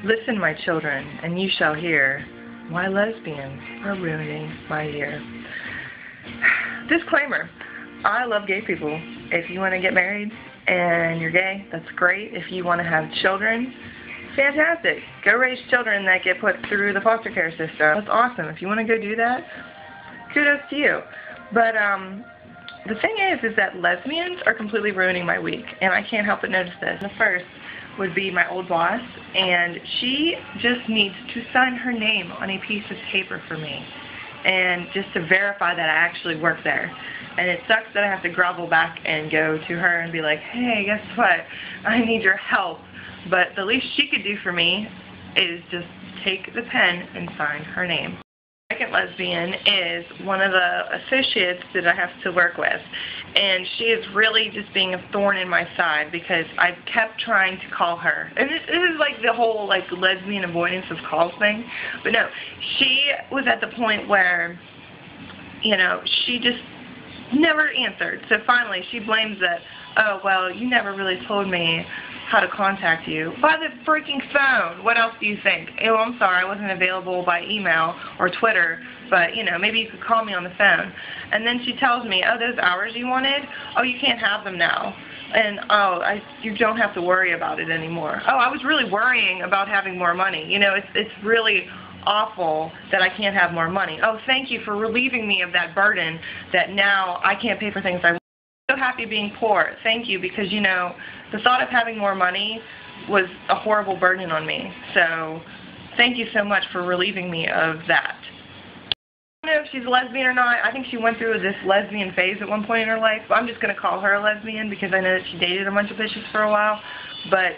Listen, my children, and you shall hear why lesbians are ruining my year. Disclaimer, I love gay people. If you want to get married and you're gay, that's great. If you want to have children, fantastic. Go raise children that get put through the foster care system. That's awesome. If you want to go do that, kudos to you. But the thing is that lesbians are completely ruining my week, and I can't help but notice this. The first would be my old boss, and she just needs to sign her name on a piece of paper for me, and just to verify that I actually work there. And it sucks that I have to grovel back and go to her and be like, hey, guess what? I need your help. But the least she could do for me is just take the pen and sign her name. The second lesbian is one of the associates that I have to work with, and she is really just being a thorn in my side because I've kept trying to call her. And this is like the whole like lesbian avoidance of calls thing. But no, she was at the point where, you know, she just never answered. So finally she blames it. Oh, well, you never really told me how to contact you. By the freaking phone. What else do you think? Oh, I'm sorry, I wasn't available by email or Twitter, but, you know, maybe you could call me on the phone. And then she tells me, oh, those hours you wanted? Oh, you can't have them now. And, oh, you don't have to worry about it anymore. Oh, I was really worrying about having more money. You know, it's really awful that I can't have more money. Oh, thank you for relieving me of that burden that now I can't pay for things I want. I'm so happy being poor. Thank you, because, you know, the thought of having more money was a horrible burden on me. So thank you so much for relieving me of that. I don't know if she's a lesbian or not. I think she went through this lesbian phase at one point in her life. But I'm just going to call her a lesbian because I know that she dated a bunch of bitches for a while. But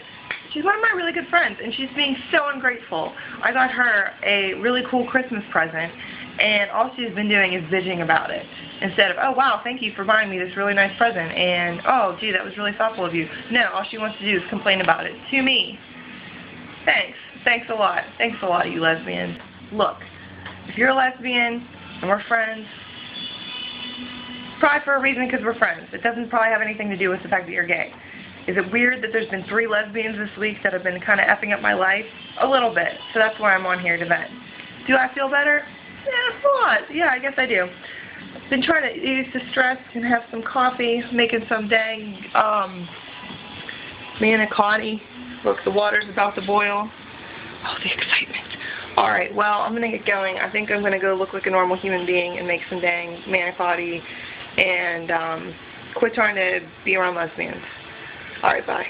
she's one of my really good friends, and she's being so ungrateful. I got her a really cool Christmas present, and all she's been doing is bitching about it. Instead of, oh, wow, thank you for buying me this really nice present, and, oh, gee, that was really thoughtful of you. No, all she wants to do is complain about it to me. Thanks. Thanks a lot. Thanks a lot, you lesbians. Look, if you're a lesbian and we're friends, probably for a reason because we're friends. It doesn't probably have anything to do with the fact that you're gay. Is it weird that there's been 3 lesbians this week that have been kind of effing up my life? A little bit. So that's why I'm on here to vent. Do I feel better? Yeah, a lot. Yeah, I guess I do. Been trying to ease the stress and have some coffee, making some dang manicotti. Look, the water's about to boil. Oh, the excitement. Alright, well, I'm going to get going. I think I'm going to go look like a normal human being and make some dang manicotti and quit trying to be around lesbians. Alright, bye.